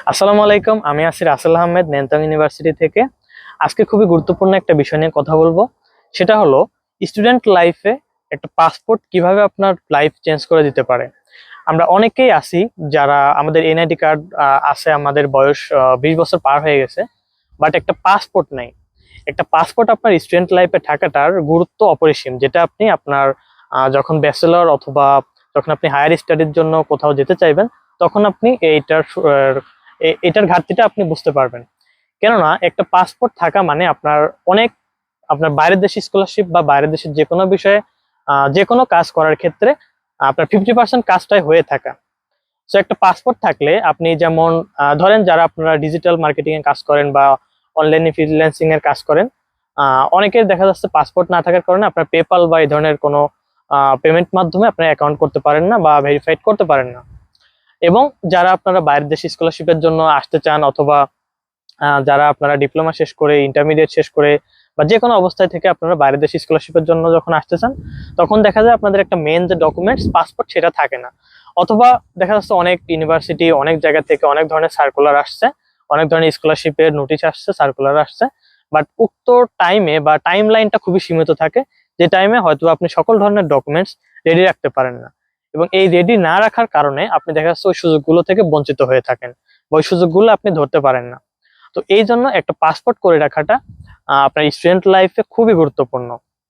আসসালামু আলাইকুম, আমি আছি রাসেল আহমেদ ন্যান্তং ইউনিভার্সিটি থেকে। আজকে খুবই গুরুত্বপূর্ণ একটা বিষয় নিয়ে কথা বলবো। সেটা হলো স্টুডেন্ট লাইফে একটা পাসপোর্ট কিভাবে আপনার লাইফ চেঞ্জ করে দিতে পারে। আমরা অনেকেই আছি যারা আমাদের এনআইডি কার্ড আছে, আমাদের বয়স 20 বছর পার হয়ে গেছে, বাট একটা পাসপোর্ট নেই। একটা পাসপোর্ট আপনার স্টুডেন্ট লাইফে থাকাটার গুরুত্ব অপরিসীম, যেটা আপনি আপনার যখন ব্যাচেলর অথবা যখন আপনি হায়ার স্টাডির জন্য কোথাও যেতে চাইবেন, তখন আপনি এটার ঘাটতিটা আপনি বুঝতে পারবেন। কেননা একটা পাসপোর্ট থাকা মানে আপনার বাইরের দেশে স্কলারশিপ বা বাইরের দেশের যে কোনো বিষয়ে যে কোনো কাজ করার ক্ষেত্রে আপনার 50% কাজটাই হয়ে থাকা। সো একটা পাসপোর্ট থাকলে আপনি যেমন ধরেন যারা আপনারা ডিজিটাল মার্কেটিং এ কাজ করেন বা অনলাইনে ফ্রিল্যান্সিং এর কাজ করেন, অনেকের দেখা যাচ্ছে পাসপোর্ট না থাকার কারণে আপনার পেপাল বা এই ধরনের কোনো পেমেন্ট মাধ্যমে আপনার অ্যাকাউন্ট করতে পারেন না বা ভেরিফাইড করতে পারেন না। এবং যারা আপনারা বাইরের দেশে স্কলারশিপের জন্য আসতে চান, অথবা যারা আপনারা ডিপ্লোমা শেষ করে ইন্টারমিডিয়েট শেষ করে বা যে কোনো অবস্থায় থেকে আপনারা বাইরের দেশে স্কলারশিপের জন্য যখন আসতে চান, তখন দেখা যায় আপনাদের একটা মেন যে ডকুমেন্টস পাসপোর্ট সেটা থাকে না। অথবা দেখা যাচ্ছে অনেক ইউনিভার্সিটি অনেক জায়গা থেকে অনেক ধরনের সার্কুলার আসছে, অনেক ধরনের স্কলারশিপের নোটিশ আসছে, সার্কুলার আসছে, বাট উক্ত টাইমে বা টাইম লাইনটা খুবই সীমিত থাকে, যে টাইমে হয়তো আপনি সকল ধরনের ডকুমেন্টস রেডি রাখতে পারেন না। এবং এই রেডি না রাখার কারণে আপনি দেখা যাচ্ছে ওই সুযোগগুলো থেকে বঞ্চিত হয়ে থাকেন, বা ওই সুযোগগুলো আপনি ধরতে পারেন না। তো এই জন্য একটা পাসপোর্ট করে রাখাটা আপনার স্টুডেন্ট লাইফে খুবই গুরুত্বপূর্ণ।